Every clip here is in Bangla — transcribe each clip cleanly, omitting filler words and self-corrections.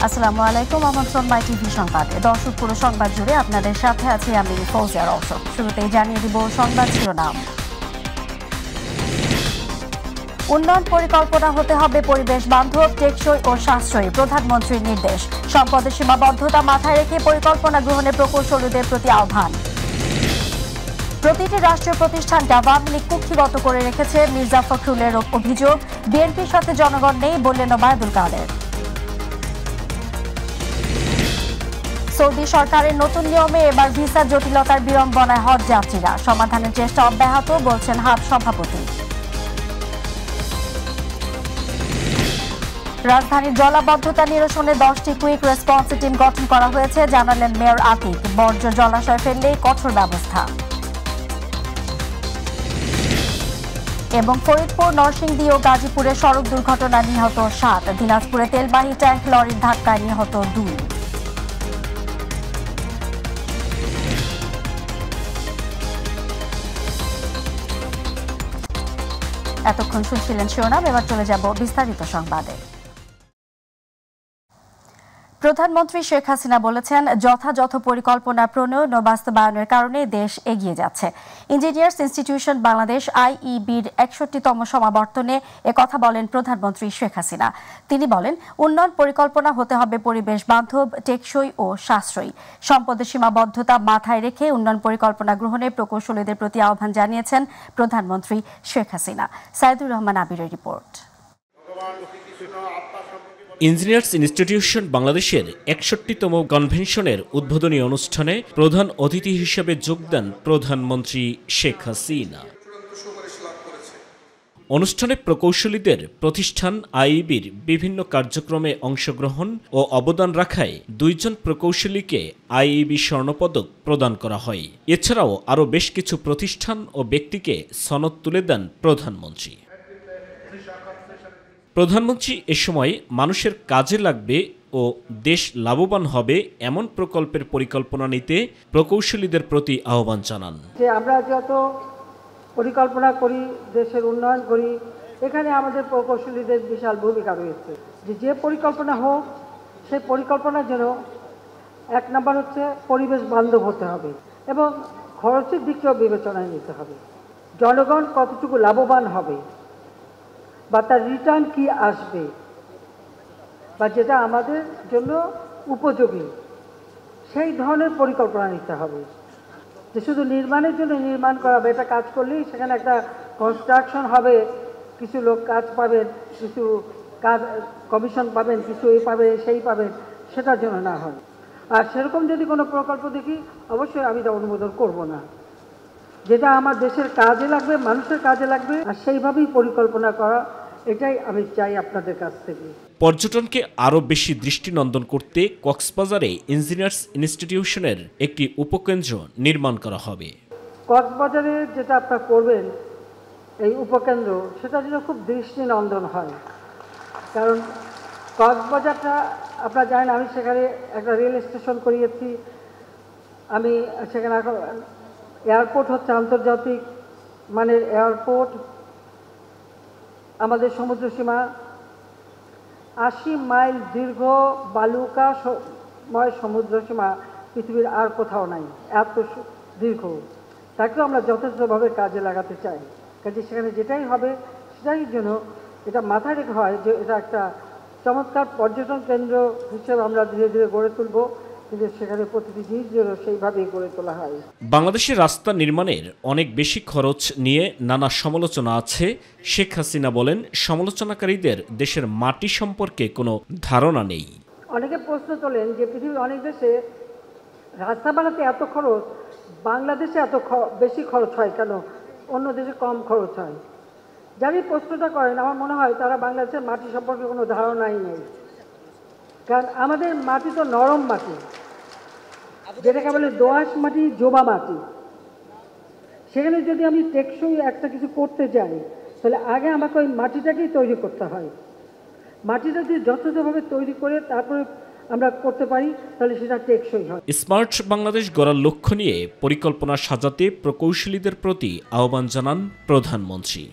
আসসালামু আলাইকুম, আমন্ত্রণ মাই টিভি সংবাদে। দর্শক, পুরো সংবাদ জুড়ে আপনাদের সাথে আছি আমি ফৌজিয়া রওশন। শুরুতেই জানিয়ে দিব সংবাদ শিরোনাম। উন্নয়ন পরিকল্পনা হতে হবে পরিবেশ বান্ধব, টেকসই ও সাশ্রয়ী, প্রধানমন্ত্রীর নির্দেশ। সম্পদের সীমাবদ্ধতা মাথায় রেখে পরিকল্পনা গ্রহণে প্রকৌশলীদের প্রতি আহ্বান। প্রতিটি রাষ্ট্রীয় প্রতিষ্ঠানকে আওয়ামী লীগ কুক্ষিগত করে রেখেছে, মির্জা ফখরুলের অভিযোগ। বিএনপির সাথে জনগণ নেই, বললেন ওবায়দুল কাদের। সৌদি সরকারের নতুন নিয়মে এবার ভিসা জটিলতার বিড়ম্বনায় হজ যাত্রীরা। সমাধানের চেষ্টা অব্যাহত, বলছেন হাব সভাপতি। রাজধানীর জলাবদ্ধতা নিরসনে 10টি কুইক রেসপন্স টিম গঠন করা হয়েছে, জানালেন মেয়র আতিক। বর্জ্য জলাশয় ফেললেই কঠোর ব্যবস্থা। এবং ফরিদপুর, নরসিংদী ও গাজীপুরে সড়ক দুর্ঘটনায় নিহত 7। দিনাজপুরে তেলবাহী ট্যাঙ্ক লরির ধাক্কায় নিহত 2। এতক্ষণ শুনছিলেন শিরোনাম, এবার চলে যাব বিস্তারিত সংবাদে। প্রধানমন্ত্রী শেখ হাসিনা বলেছেন, যথাযথ পরিকল্পনা প্রণয়ন ও বাস্তবায়নের কারণে দেশ এগিয়ে যাচ্ছে। ইঞ্জিনিয়ার্স ইনস্টিটিউশন বাংলাদেশ আইইবির 61তম সমাবর্তনে একথা বলেন প্রধানমন্ত্রী শেখ হাসিনা। তিনি বলেন, উন্নয়ন পরিকল্পনা হতে হবে পরিবেশ বান্ধব, টেকসই ও সাশ্রয়ী। সম্পদের সীমাবদ্ধতা মাথায় রেখে উন্নয়ন পরিকল্পনা গ্রহণে প্রকৌশলীদের প্রতি আহ্বান জানিয়েছেন প্রধানমন্ত্রী শেখ হাসিনা। সাইদুর রহমান আবিরের রিপোর্ট। ইঞ্জিনিয়ার্স ইনস্টিটিউশন বাংলাদেশের 61তম কনভেনশনের উদ্বোধনী অনুষ্ঠানে প্রধান অতিথি হিসেবে যোগ দেন প্রধানমন্ত্রী শেখ হাসিনা। অনুষ্ঠানে প্রকৌশলীদের প্রতিষ্ঠান আইইবির বিভিন্ন কার্যক্রমে অংশগ্রহণ ও অবদান রাখায় 2 জন প্রকৌশলীকে আইইবি স্বর্ণপদক প্রদান করা হয়। এছাড়াও আরও বেশ কিছু প্রতিষ্ঠান ও ব্যক্তিকে সনদ তুলে দেন প্রধানমন্ত্রী। প্রধানমন্ত্রী এ সময় মানুষের কাজে লাগবে ও দেশ লাভবান হবে এমন প্রকল্পের পরিকল্পনা নিতে প্রকৌশলীদের প্রতি আহ্বান জানান। যে আমরা যত পরিকল্পনা করি, দেশের উন্নয়ন করি, এখানে আমাদের প্রকৌশলীদের বিশাল ভূমিকা রয়েছে। যে পরিকল্পনা হোক, সেই পরিকল্পনার জন্য 1 নম্বর হচ্ছে পরিবেশ বান্ধব হতে হবে এবং খরচের দিকটাও বিবেচনায় নিতে হবে। জনগণ কতটুকু লাভবান হবে বা তার রিটার্ন কি আসবে বা যেটা আমাদের জন্য উপযোগী, সেই ধরনের পরিকল্পনা নিতে হবে। যে শুধু নির্মাণের জন্য নির্মাণ করা হবে, এটা কাজ করলেই সেখানে একটা কনস্ট্রাকশন হবে, কিছু লোক কাজ পাবেন, কিছু কাজ কমিশন পাবেন, কিছু এই পাবে সেই পাবেন, সেটার জন্য না হয়। আর সেরকম যদি কোনো প্রকল্প দেখি, অবশ্যই আমি এটা অনুমোদন করব না। যেটা আমার দেশের কাজে লাগবে, মানুষের কাজে লাগবে, আর সেইভাবেই পরিকল্পনা করা, এটাই আমি চাই আপনাদের কাছ থেকে। পর্যটনকে আরও বেশি দৃষ্টিনন্দন করতে কক্সবাজারে ইঞ্জিনিয়ার্স ইনস্টিটিউশনের একটি উপকেন্দ্র নির্মাণ করা হবে। কক্সবাজারে যেটা আপনারা করবেন, এই উপকেন্দ্র, সেটা যেন খুব দৃষ্টিনন্দন হয়। কারণ কক্সবাজারটা আপনারা জানেন, আমি সেখানে একটা রেল স্টেশন করিয়েছি, আমি সেখানে এয়ারপোর্ট হচ্ছে আন্তর্জাতিক মানের এয়ারপোর্ট। আমাদের সমুদ্র সীমা 80 মাইল দীর্ঘ বালুকাময় সমুদ্র সীমা পৃথিবীর আর কোথাও নাই, এত দীর্ঘ। তাকেও আমরা যথেষ্টভাবে কাজে লাগাতে চাই। কাজে সেখানে যেটাই হবে, সেটাই জন্য এটা মাথায় রেখে হয় যে এটা একটা চমৎকার পর্যটন কেন্দ্র হিসেবে আমরা ধীরে ধীরে গড়ে তুলব, কিন্তু সেখানে প্রতিটি জিনিস যেন সেইভাবেই গড়ে তোলা হয়। বাংলাদেশের রাস্তা নির্মাণের অনেক বেশি খরচ নিয়ে নানা সমালোচনা আছে। শেখ হাসিনা বলেন, সমালোচনাকারীদের দেশের মাটি সম্পর্কে কোনো ধারণা নেই। অনেকে প্রশ্ন তোলেন যে পৃথিবীর অনেক দেশে রাস্তা বানাতে এত খরচ, বাংলাদেশে এত বেশি খরচ হয় কেন, অন্য দেশে কম খরচ হয়? যারা এই প্রশ্নটা করেন, আমার মনে হয় তারা বাংলাদেশের মাটি সম্পর্কে কোনো ধারণাই নেই। কারণ আমাদের মাটি তো নরম মাটি, যেটাকে বলে দোআঁশ মাটি, জোবা মাটি। সেখানে যদি আমি টেকসই একটা কিছু করতে যাই, তাহলে আগে আমাকে ওই মাটিটাকেই তৈরি করতে হয়। মাটিটা যদি যথাযথভাবে তৈরি করে তারপরে আমরা করতে পারি, তাহলে সেটা টেকসই হয়। স্মার্ট বাংলাদেশ গড়ার লক্ষ্য নিয়ে পরিকল্পনা সাজাতে প্রকৌশলীদের প্রতি আহ্বান জানান প্রধানমন্ত্রী।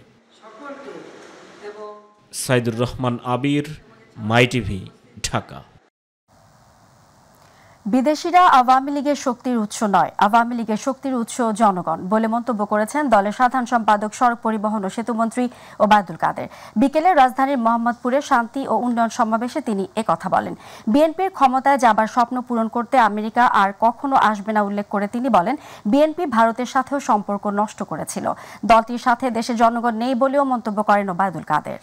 সাইদুর রহমান আবির, মাই টিভি, ঢাকা। বিদেশিরা আওয়ামী লীগের শক্তির উৎস নয়, আওয়ামী লীগের শক্তির উৎস জনগণ বলে মন্তব্য করেছেন দলের সাধারণ সম্পাদক, সড়ক পরিবহন ও সেতুমন্ত্রী ওবায়দুল কাদের। বিকেলে রাজধানীর মোহাম্মদপুরে শান্তি ও উন্নয়ন সমাবেশে তিনি একথা বলেন। বিএনপির ক্ষমতায় যাবার স্বপ্ন পূরণ করতে আমেরিকা আর কখনো আসবে না উল্লেখ করে তিনি বলেন, বিএনপি ভারতের সাথেও সম্পর্ক নষ্ট করেছিল। দলটির সাথে দেশের জনগণ নেই বলেও মন্তব্য করেন ওবায়দুল কাদের।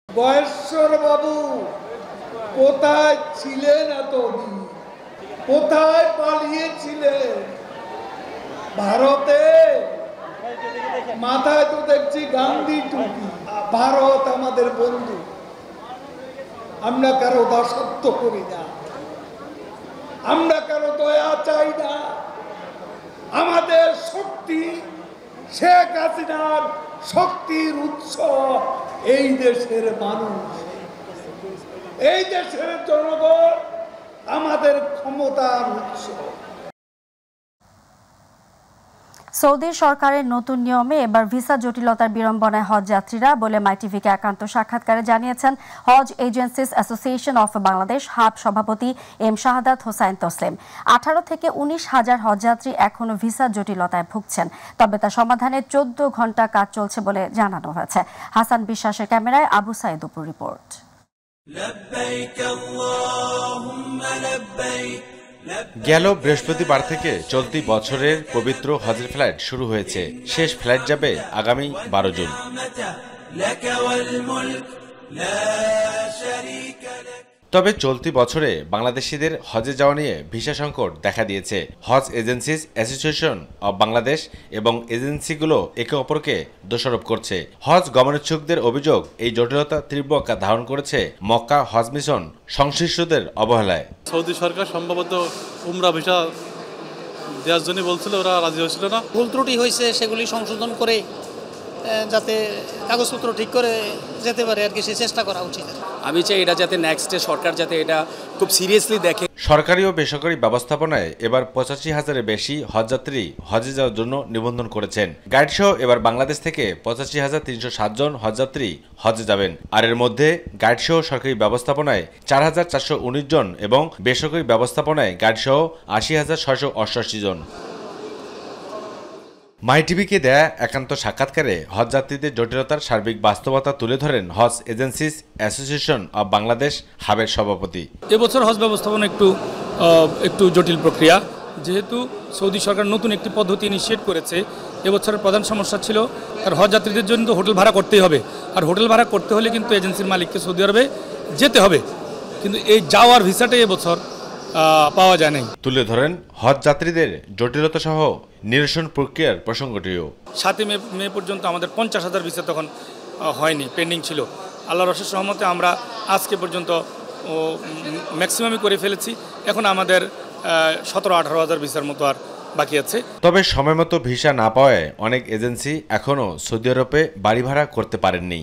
বয়স্কর বাবু কোথায় ছিলেন এতদিন? কোথায় পালিয়েছিলেন? ভারতে মাথায় তো দেখছি গান্ধী টুপি। ভারত আমাদের বন্ধু, আমরা কারো দাসত্ব করি না, আমরা কারো দয়া চাই না। আমাদের শক্তি শেখ হাসিনার শক্তির উৎস এই দেশের মানুষ, এই দেশের জনগণ আমাদের ক্ষমতার উৎস। সৌদি সরকারের নতুন নিয়মে এবার ভিসা জটিলতার বিড়ম্বনায় হজ যাত্রীরা বলে মাইটিভিকে একান্ত সাক্ষাৎকারে জানিয়েছেন হজ agencies association of Bangladesh HAAB সভাপতি এম শাহাদাত হোসাইন তসলিম। 18 থেকে 19 হাজার হজযাত্রী এখনো ভিসা জটিলতায় ভুগছেন, তবে তা সমাধানে 14 ঘন্টা কাজ চলছে বলে জানানো হয়েছে। হাসান বিশ্বাসের ক্যামেরায় আবু সাইদ উপর রিপোর্ট। গেল বৃহস্পতিবার থেকে চলতি বছরের পবিত্র হজের ফ্লাইট শুরু হয়েছে। শেষ ফ্লাইট যাবে আগামী 12 জুন। তবে চলতি বছরে বাংলাদেশিদের হজে যাওয়া নিয়ে ভিসা সংকট দেখা দিয়েছে। হজ এজেন্সিস অ্যাসোসিয়েশন অব বাংলাদেশ এবং এজেন্সিগুলো একে অপরকে দোষারোপ করছে। হজ গমনোচ্ছুকদের অভিযোগ, এই জটিলতা তীব্র আকার ধারণ করেছে মক্কা হজ মিশন সংশ্লিষ্টদের অবহেলায়। সৌদি সরকার সম্ভবত উমরা ভিসা দেওয়ার জন্য বলছিল, ওরা রাজি হয়েছিল না। ভুল ত্রুটি হয়েছে, সেগুলি সংশোধন করে যাতে কাগজপত্র ঠিক করে যেতে পারে আর কি, সে চেষ্টা করা উচিত। আমি চাই এটা যাতে নেক্সটে সরকার যাতে এটা খুব সিরিয়াসলি দেখে। সরকারি ও বেসরকারি ব্যবস্থাপনায় এবার 85,000-এর বেশি হজযাত্রী হজে যাওয়ার জন্য নিবন্ধন করেছেন। গাইড সহ এবার বাংলাদেশ থেকে 85,307 জন হজযাত্রী হজে যাবেন। আর এর মধ্যে গাইড সহ সরকারি ব্যবস্থাপনায় 4,419 জন এবং বেসরকারি ব্যবস্থাপনায় গাইড সহ 80,688 জন। মাইটিভিকে দেয়া একান্ত সাক্ষাৎকারে হজযাত্রীদের জটিলতার সার্বিক বাস্তবতা তুলে ধরেন হজ এজেন্সিস অ্যাসোসিয়েশন অব বাংলাদেশ হাবের সভাপতি। এবছর হজ ব্যবস্থাপনা একটু জটিল প্রক্রিয়া, যেহেতু সৌদি সরকার নতুন একটি পদ্ধতি ইনিশিয়েট করেছে। এবছরের প্রধান সমস্যা ছিল তার হজযাত্রীদের জন্য তো হোটেল ভাড়া করতেই হবে, আর হোটেল ভাড়া করতে হলে কিন্তু এজেন্সির মালিককে সৌদি আরবে যেতে হবে, কিন্তু এই যাওয়ার ভিসাটাই এবছর পাওয়া যায় নাই। তুলে ধরেন হজযাত্রীদের জটিলতা সহ নিরসন প্রক্রিয়ার প্রসঙ্গটিও। 7 মে পর্যন্ত আমাদের 50,000 ভিসা তখন হয়নি, পেন্ডিং ছিল। আল্লাহর অশেষ রহমতে আমরা আজকে পর্যন্ত ম্যাক্সিমামই করে ফেলেছি। এখন আমাদের 17-18 হাজার ভিসার মতো আর বাকি আছে। তবে সময়মতো ভিসা না পাওয়ায় অনেক এজেন্সি এখনও সৌদি আরবে বাড়ি ভাড়া করতে পারেননি।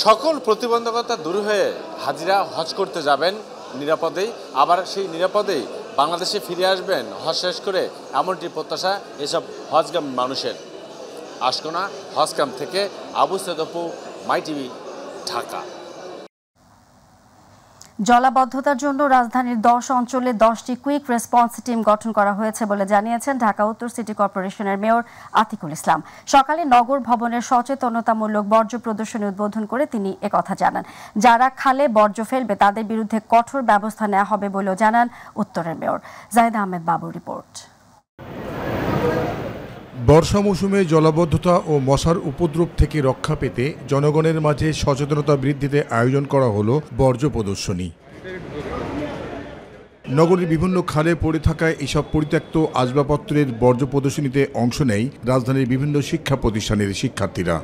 সকল প্রতিবন্ধকতা দূর হয়ে হাজিরা হজ করতে যাবেন নিরাপদেই, আবার সেই নিরাপদেই বাংলাদেশে ফিরে আসবেন হজ শেষ করে, এমনটি প্রত্যাশা এসব হজগামী মানুষের। আশকোনা হজ ক্যাম্প থেকে আবু সাইদ, মাইটিভি, ঢাকা। জলাবদ্ধতার জন্য রাজধানীর 10 অঞ্চলে 10টি কুইক রেসপন্স টিম গঠন করা হয়েছে বলে জানিয়েছেন ঢাকা উত্তর সিটি কর্পোরেশনের মেয়র আতিকুল ইসলাম। সকালে নগর ভবনের সচেতনতামূলক বর্জ্য প্রদর্শনী উদ্বোধন করে তিনি একথা জানান। যারা খালে বর্জ্য ফেলবে তাদের বিরুদ্ধে কঠোর ব্যবস্থা নেওয়া হবে বলেও জানান উত্তরের মেয়র। জাহিদ আহমেদ বাবুর রিপোর্ট। বর্ষা মৌসুমে জলাবদ্ধতা ও মশার উপদ্রব থেকে রক্ষা পেতে জনগণের মাঝে সচেতনতা বৃদ্ধিতে আয়োজন করা হলো বর্জ্য প্রদর্শনী। নগরীর বিভিন্ন খালে পড়ে থাকা এসব পরিত্যক্ত আসবাবপত্রের বর্জ্য প্রদর্শনীতে অংশ নেয় রাজধানীর বিভিন্ন শিক্ষা প্রতিষ্ঠানের শিক্ষার্থীরা।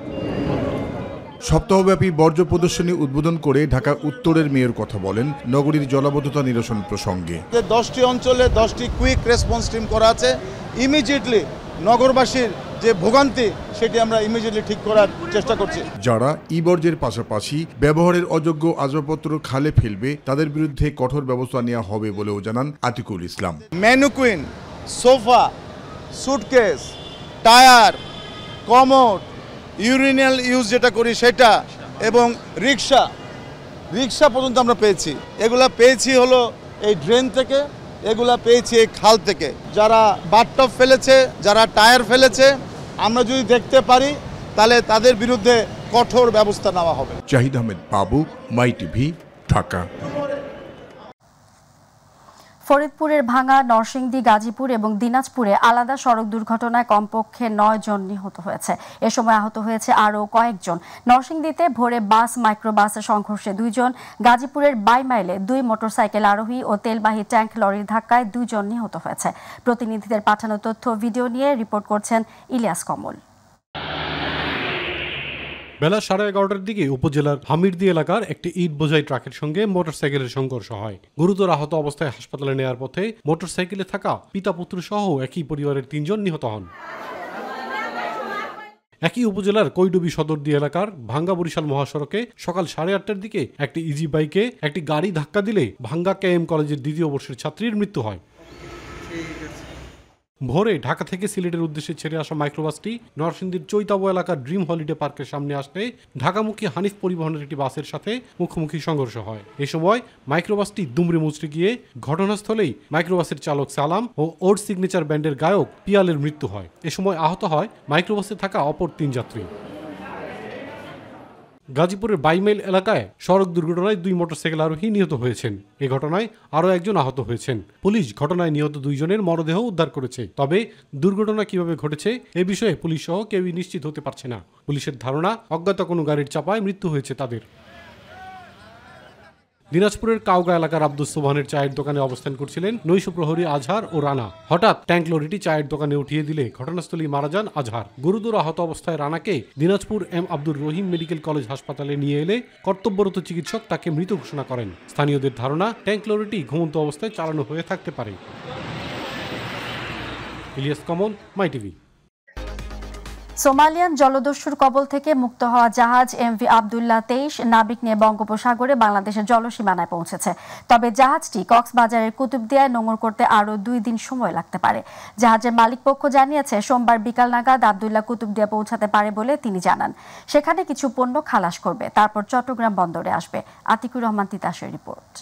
সপ্তাহব্যাপী বর্জ্য প্রদর্শনী উদ্বোধন করে ঢাকা উত্তরের মেয়র কথা বলেন নগরীর জলাবদ্ধতা নিরসন প্রসঙ্গে। 10টি অঞ্চলে 10টি কুইক রেসপন্স টিম করা আছে। ইমিডিয়েটলি নগরবাসীর যে ভোগান্তি সেটি আমরা ইমিডিয়েটলি ঠিক করার চেষ্টা করছি। যারা ই বর্জ্যের পাশাপাশি ব্যবহারের অযোগ্য আসবাবপত্র খালে ফেলবে তাদের বিরুদ্ধে কঠোর ব্যবস্থা নেওয়া হবে বলেও জানান Atikul Islam. Mannequin, sofa, suitcase, tyre, commode, urinal use যেটা করি সেটা, এবং রিক্সা পর্যন্ত আমরা পেয়েছি। এগুলা পেয়েছি হলো এই ড্রেন থেকে, এগুলা পেয়েছি এই খাল থেকে। যারা বাথটব ফেলেছে, যারা টায়ার ফেলেছে, আমরা যদি দেখতে পারি তাহলে তাদের বিরুদ্ধে কঠোর ব্যবস্থা নেওয়া হবে। জাহিদ আহমেদ বাবু, মাই টিভি, ঢাকা। ফরিদপুরের ভাঙা, নরসিংদী, গাজীপুর এবং দিনাজপুরে আলাদা সড়ক দুর্ঘটনায় কমপক্ষে 9 জন নিহত হয়েছে। এ সময় আহত হয়েছে আরও কয়েকজন। নরসিংদীতে ভোরে বাস মাইক্রোবাসের সংঘর্ষে 2 জন, গাজীপুরের বাইমাইলে 2 মোটরসাইকেল আরোহী ও তেলবাহী ট্যাঙ্ক লরির ধাক্কায় 2 জন নিহত হয়েছে। প্রতিনিধিদের পাঠানো তথ্য ভিডিও নিয়ে রিপোর্ট করছেন ইলিয়াস কমল। বেলা 11:30টার দিকে উপজেলার হামিরদি এলাকার একটি ইট বোঝাই ট্রাকের সঙ্গে মোটরসাইকেলের সংঘর্ষ হয়। গুরুতর আহত অবস্থায় হাসপাতালে নেওয়ার পথে মোটরসাইকেলে থাকা পিতা পুত্র সহ একই পরিবারের 3 জন নিহত হন। একই উপজেলার কৈডবি সদরদি এলাকার ভাঙ্গা বরিশাল মহাসড়কে সকাল 8:30টার দিকে একটি ইজি বাইকে একটি গাড়ি ধাক্কা দিলে ভাঙ্গা কেএম কলেজের 2য় বর্ষের ছাত্রীর মৃত্যু হয়। ভোরে ঢাকা থেকে সিলেটের উদ্দেশ্যে ছেড়ে আসা মাইক্রোবাসটি নরসিংদীর চৈতাবো এলাকার ড্রিম হলিডে পার্কের সামনে আসলে ঢাকামুখী হানিফ পরিবহনের একটি বাসের সাথে মুখোমুখি সংঘর্ষ হয়। এ সময় মাইক্রোবাসটি দুমড়ে মুচড়ে গিয়ে ঘটনাস্থলেই মাইক্রোবাসের চালক সালাম ও ওর সিগনেচার ব্যান্ডের গায়ক পিয়ালের মৃত্যু হয়। এ সময় আহত হয় মাইক্রোবাসে থাকা অপর 3 যাত্রী। গাজীপুরের বাইমাইল এলাকায় সড়ক দুর্ঘটনায় 2 মোটরসাইকেল আরোহী নিহত হয়েছেন। এ ঘটনায় আরও একজন আহত হয়েছেন। পুলিশ ঘটনায় নিহত 2 জনের মরদেহ উদ্ধার করেছে। তবে দুর্ঘটনা কিভাবে ঘটেছে এ বিষয়ে পুলিশ সহ কেউই নিশ্চিত হতে পারছে না। পুলিশের ধারণা অজ্ঞাত কোনো গাড়ির চাপায় মৃত্যু হয়েছে তাদের। দিনাজপুরের কাউগা এলাকার আব্দুস সোবহানের চায়ের দোকানে অবস্থান করছিলেন নৈশ প্রহরী আজহার ও রানা। হঠাৎ ট্যাঙ্ক লরিটি চায়ের দোকানে উঠিয়ে দিলে ঘটনাস্থলেই মারা যান আজহার। গুরুতর আহত অবস্থায় রানাকে Dinajpur M Abdur Rahim medical college হাসপাতালে নিয়ে এলে কর্তব্যরত চিকিৎসক তাকে মৃত ঘোষণা করেন। স্থানীয়দের ধারণা ট্যাঙ্ক লরিটি ঘুমন্ত অবস্থায় চালানো হয়ে থাকতে পারে। ইলিয়াস কমল, মাই টিভি। সোমালিয়ান জলদস্যুর কবল থেকে মুক্ত হওয়া জাহাজ এমভি আবদুল্লাহ 23 নাবিক নিয়ে বঙ্গোপসাগরে বাংলাদেশের জলসীমানায় পৌঁছেছে। তবে জাহাজটি কক্সবাজারের কুতুবদিয়ায় নোঙর করতে আরও 2 দিন সময় লাগতে পারে। জাহাজের মালিকপক্ষ জানিয়েছে সোমবার বিকাল নাগাদ আবদুল্লাহ কুতুবদিয়া পৌঁছাতে পারে বলে তিনি জানান। সেখানে কিছু পণ্য খালাস করবে, তারপর চট্টগ্রাম বন্দরে আসবে। আতিকুর রহমান তিতাসের রিপোর্ট।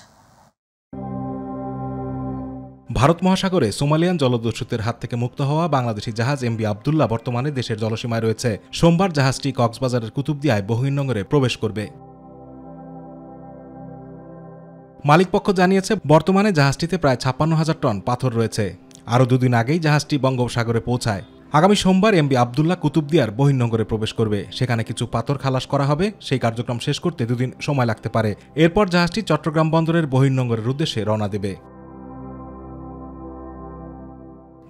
ভারত মহাসাগরে সোমালিয়ান জলদস্যুদের হাত থেকে মুক্ত হওয়া বাংলাদেশি জাহাজ এমভি আবদুল্লাহ বর্তমানে দেশের জলসীমায় রয়েছে। সোমবার জাহাজটি কক্সবাজারের কুতুবদিয়ায় বহির্নোঙরে প্রবেশ করবে। মালিকপক্ষ জানিয়েছে বর্তমানে জাহাজটিতে প্রায় 56,000 টন পাথর রয়েছে। আরও 2 দিন আগেই জাহাজটি বঙ্গোপসাগরে পৌঁছায়। আগামী সোমবার এমভি আবদুল্লাহ কুতুবদিয়ার বহির্নোঙরে প্রবেশ করবে। সেখানে কিছু পাথর খালাস করা হবে। সেই কার্যক্রম শেষ করতে 2 দিন সময় লাগতে পারে। এরপর জাহাজটি চট্টগ্রাম বন্দরের বহির্নোঙরের উদ্দেশ্যে রওনা দেবে।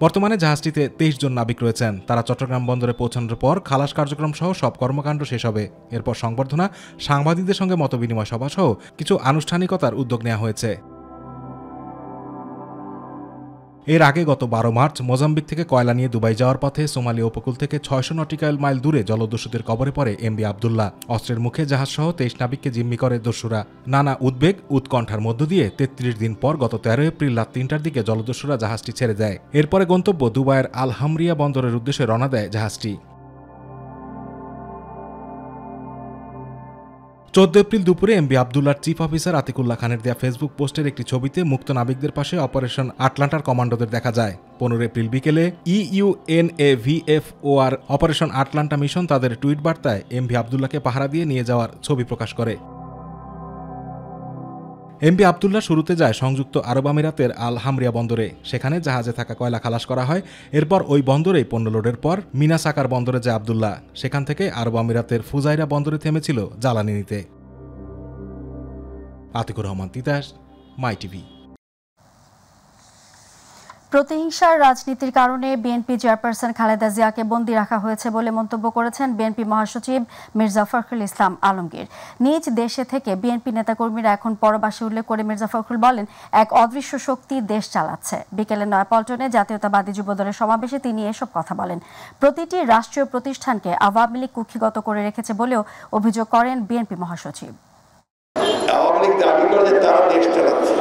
বর্তমানে জাহাজটিতে 23 জন নাবিক রয়েছেন। তারা চট্টগ্রাম বন্দরে পৌঁছানোর পর খালাস কার্যক্রম সহ সব কর্মকাণ্ড শেষ হবে। এরপর সংবর্ধনা, সাংবাদিকদের সঙ্গে মতবিনিময় সভা সহ কিছু আনুষ্ঠানিকতার উদ্যোগ নেওয়া হয়েছে। এর আগে গত 12 মার্চ মোজাম্বিক থেকে কয়লা নিয়ে দুবাই যাওয়ার পথে সোমালিয়া উপকূল থেকে 600 নটিক্যাল মাইল দূরে জলদস্যুদের কবরে পড়ে এমভি আবদুল্লাহ। অস্ত্রের মুখে জাহাজসহ 23 নাবিককে জিম্মি করে দস্যুরা। নানা উদ্বেগ উৎকণ্ঠার মধ্য দিয়ে 33 দিন পর গত 13 এপ্রিল রাত 3টার দিকে জলদস্যুরা জাহাজটি ছেড়ে দেয়। এরপরে গন্তব্য দুবাইয়ের আল হামরিয়া বন্দরের উদ্দেশ্যে রওনা দেয় জাহাজটি। 14 এপ্রিল দুপুরে এমভি আবদুল্লাহর চিফ অফিসার আতিকুল্লাহ খানের দেয়া ফেসবুক পোস্টের একটি ছবিতে মুক্ত নাবিকদের পাশে অপারেশন আটলান্টার কমান্ডোদের দেখা যায়। 15 এপ্রিল বিকেলে ইউএনএভিএফওআর অপারেশন আটলান্টা মিশন তাদের টুইট বার্তায় এমভি আবদুল্লাহকে পাহারা দিয়ে নিয়ে যাওয়ার ছবি প্রকাশ করে। এমভি আবদুল্লাহ শুরুতে যায় সংযুক্ত আরব আমিরাতের আল হামরিয়া বন্দরে। সেখানে জাহাজে থাকা কয়লা খালাস করা হয়। এরপর ওই বন্দরেই পণ্য লোডের পর মিনাসাকার বন্দরে যায় আবদুল্লাহ। সেখান থেকে আরব আমিরাতের ফুজাইরা বন্দরে থেমেছিল জ্বালানি নিতে। আতিকুর রহমান তিতাস, মাই টিভি। প্রতিহিংসার রাজনীতির কারণে বিএনপি চেয়ারপারসন খালেদা জিয়াকে বন্দী রাখা হয়েছে বলে মন্তব্য করেছেন বিএনপি মহাসচিব মির্জা ফখরুল ইসলাম আলমগীর। নিজ দেশে থেকে বিএনপি নেতাকর্মীরা এখন পরবাসে উল্লেখ করে মির্জা ফখরুল বলেন, এক অদৃশ্য শক্তি দেশ চালাচ্ছে। বিকেলে নয়াপল্টনে জাতীয়তাবাদী যুবদলের সমাবেশে তিনি এসব কথা বলেন। প্রতিটি রাষ্ট্রীয় প্রতিষ্ঠানকে আওয়ামী লীগ কুক্ষিগত করে রেখেছে বলেও অভিযোগ করেন বিএনপি মহাসচিব। আওয়ামী লীগ দাবি করে যে তারা দেশ চালাচ্ছে,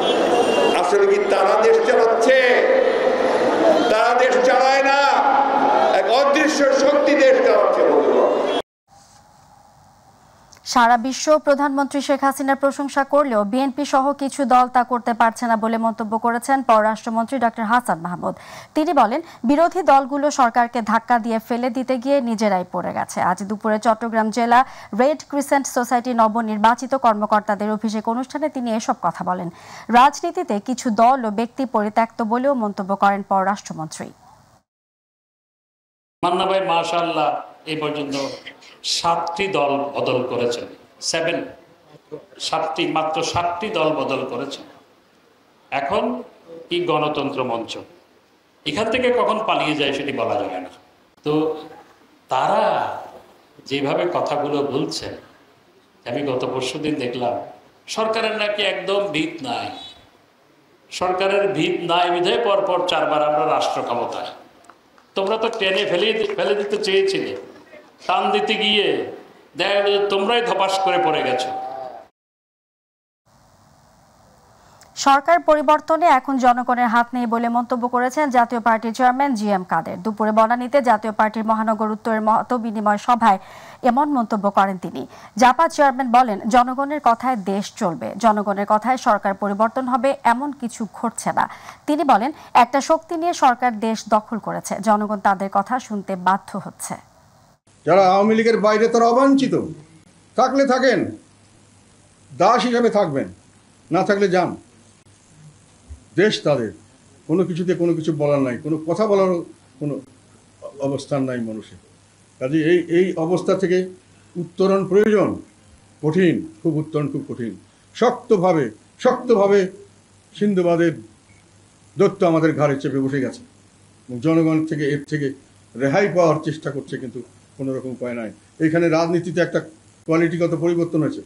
আসলে কি তারা দেশ চালাচ্ছে? তারা দেশ চালায় না, এক অদৃশ্য শক্তি দেশ চালাচ্ছে। সারা বিশ্ব প্রধানমন্ত্রী শেখ হাসিনার প্রশংসা করলেও বিএনপি সহ কিছু দল তা করতে পারছে না বলে মন্তব্য করেছেন পররাষ্ট্রমন্ত্রী ডক্টর হাসান মাহমুদ। তিনি বলেন, বিরোধী দলগুলো সরকারকে ধাক্কা দিয়ে ফেলে দিতে গিয়ে নিজেরাই পড়ে গেছে। আজ দুপুরে চট্টগ্রাম জেলা রেড ক্রিসেন্ট সোসাইটি নবনির্বাচিত কর্মকর্তাদের অভিষেক অনুষ্ঠানে তিনি এসব কথা বলেন। রাজনীতিতে কিছু দল ও ব্যক্তি পরিত্যক্ত বলেও মন্তব্য করেন পররাষ্ট্রমন্ত্রী। মান্না ভাই মাশাআল্লাহ এই পর্যন্ত 7টি দল বদল করেছেন, মাত্র 7টি দল বদল করেছেন। এখন কি গণতন্ত্র মঞ্চ, এখান থেকে কখন পালিয়ে যায় সেটি বলা যাবে না। তো তারা যেভাবে কথাগুলো বলছে, আমি গত পরশুদিন দেখলাম সরকারের নাকি একদম ভিত নাই, সরকারের ভিত নাই বিধায় পরপর 4 বার আমরা রাষ্ট্র ক্ষমতায়। তোমরা তো টেনে ফেলে দিতে চেয়েছিলে, টান দিতে গিয়ে দেখা গেল তোমরাই ধপাস করে পড়ে গেছো। সরকার পরিবর্তনে এখন জনগণের হাত নেই বলে মন্তব্য করেছেন জাতীয় পার্টির চেয়ারম্যান জিএম কাদের। দুপুরে বনানীতে জাতীয় পার্টির মহানগর উত্তরের মত বিনিময় সভায় এমন মন্তব্য করেন তিনি। জাপা চেয়ারম্যান বলেন, জনগণের কথায় দেশ চলবে, জনগণের কথায় সরকার পরিবর্তন হবে এমন কিছু ঘটছে না। তিনি বলেন, একটা শক্তি নিয়ে সরকার দেশ দখল করেছে, জনগণ তাদের কথা শুনতে বাধ্য হচ্ছে। যারা আওয়ামী লীগের বাইরে তারা অবাঞ্ছিত, থাকলে থাকেন, দাস হিসাবে থাকবেন, না থাকলে যান। দেশ তাদের, কোনো কিছুতে কোনো কিছু বলার নাই, কোনো কথা বলার কোনো অবস্থান নাই মানুষের। কাজে এই অবস্থা থেকে উত্তরণ প্রয়োজন, কঠিন, খুব উত্তরণ খুব কঠিন। শক্তভাবে সিন্ধুবাদের দৈত্য আমাদের ঘাড়ে চেপে বসে গেছে। জনগণ থেকে এর থেকে রেহাই পাওয়ার চেষ্টা করছে, কিন্তু কোনো রকম উপায় নাই। এখানে রাজনীতিতে একটা কোয়ালিটিগত পরিবর্তন হয়েছে।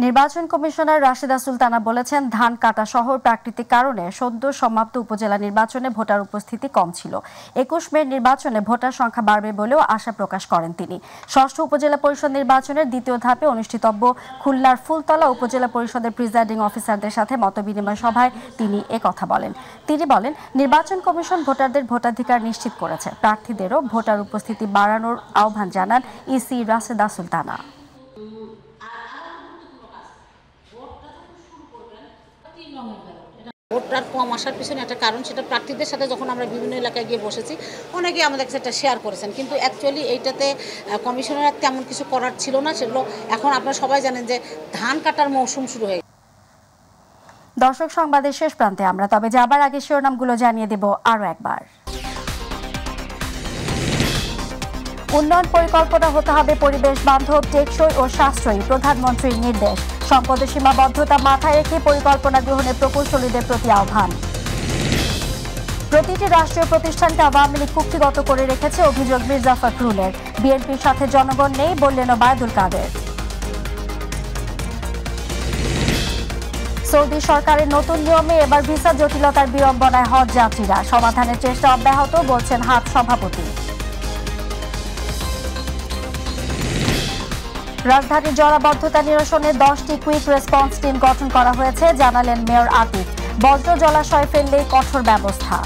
নির্বাচন কমিশনার রাশেদা সুলতানা বলেছেন, ধান কাটা সহ প্রাকৃতিক কারণে সদ্য সমাপ্ত উপজেলা নির্বাচনে ভোটার উপস্থিতি কম ছিল। 21 মে নির্বাচনে ভোটার সংখ্যা বাড়বে বলেও আশা প্রকাশ করেন তিনি। ষষ্ঠ উপজেলা পরিষদ নির্বাচনের দ্বিতীয় ধাপে অনুষ্ঠিতব্য খুলনার ফুলতলা উপজেলা পরিষদের প্রিজাইডিং অফিসারদের সাথে মতবিনিময় সভায় তিনি কথা বলেন। তিনি বলেন, নির্বাচন কমিশন ভোটারদের ভোটাধিকার নিশ্চিত করেছে, প্রার্থীদেরও ভোটার উপস্থিতি বাড়ানোর আহ্বান জানান ইসি রাশেদা সুলতানা। ভোটার কম আসার পিছনে একটা কারণ, সেটা প্রার্থীদের সাথে যখন আমরা বিভিন্ন এলাকায় গিয়ে বসেছি, অনেকে আমাদের কাছে এটা শেয়ার করেছেন, কিন্তু অ্যাকচুয়ালি এইটাতে কমিশনের তেমন কিছু করার ছিল না। সেগুলো এখন আপনারা সবাই জানেন যে ধান কাটার মৌসুম শুরু হয়ে। দর্শক, সংবাদের শেষ প্রান্তে আমরা তবে যাবার আগে শিরোনামগুলো জানিয়ে দেব আরও একবার। উন্নয়ন পরিকল্পনা হতে হবে পরিবেশ বান্ধব, টেকসই ও সাশ্রয়ী, প্রধানমন্ত্রীর নির্দেশ। সম্পদের সীমাবদ্ধতা মাথায় রেখে পরিকল্পনা গ্রহণের প্রকৌশলীদের প্রতি আহ্বান। প্রতিটি রাষ্ট্রীয় প্রতিষ্ঠানকে আওয়ামী লীগ কুক্ষিগত করে রেখেছে, অভিযোগ মির্জা ফখরুলের। বিএনপির সাথে জনগণ নেই বললেন ওবায়দুল কাদের। সৌদি সরকারের নতুন নিয়মে এবার ভিসা জটিলতার বিড়ম্বনায় হজ যাত্রীরা, সমাধানের চেষ্টা অব্যাহত বলছেন হাট সভাপতি। রাজধানীর জলাবদ্ধতা নিরসনে 10টি কুইক রেসপন্স টিম গঠন করা হয়েছে, জানালেন মেয়র আতিক। বজ্র জলাশয় ফেললেই কঠোর ব্যবস্থা।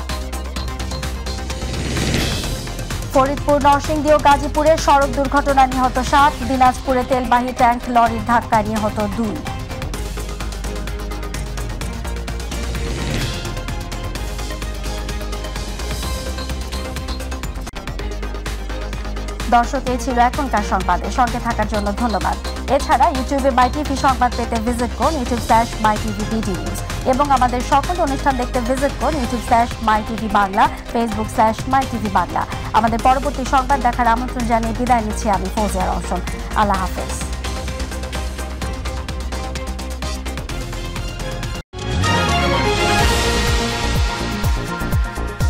ফরিদপুর, নরসিংদী ও গাজীপুরে সড়ক দুর্ঘটনায় নিহত 7, দিনাজপুরে তেলবাহী ট্যাঙ্ক লরির ধাক্কায় নিহত 2। দর্শক, এই ছিল এখনকার সংবাদে। সঙ্গে থাকার জন্য ধন্যবাদ। এছাড়া ইউটিউবে মাই টিভি সংবাদ পেতে ভিজিট করুন youtube/mytvbd নিউজ এবং আমাদের সকল অনুষ্ঠান দেখতে ভিজিট করুন youtube/mytv বাংলা, facebook/mytv বাংলা। আমাদের পরবর্তী সংবাদ দেখার আমন্ত্রণ জানিয়ে বিদায় নিচ্ছি আমি ফৌজিয়া রওশন। আল্লাহ হাফেজ।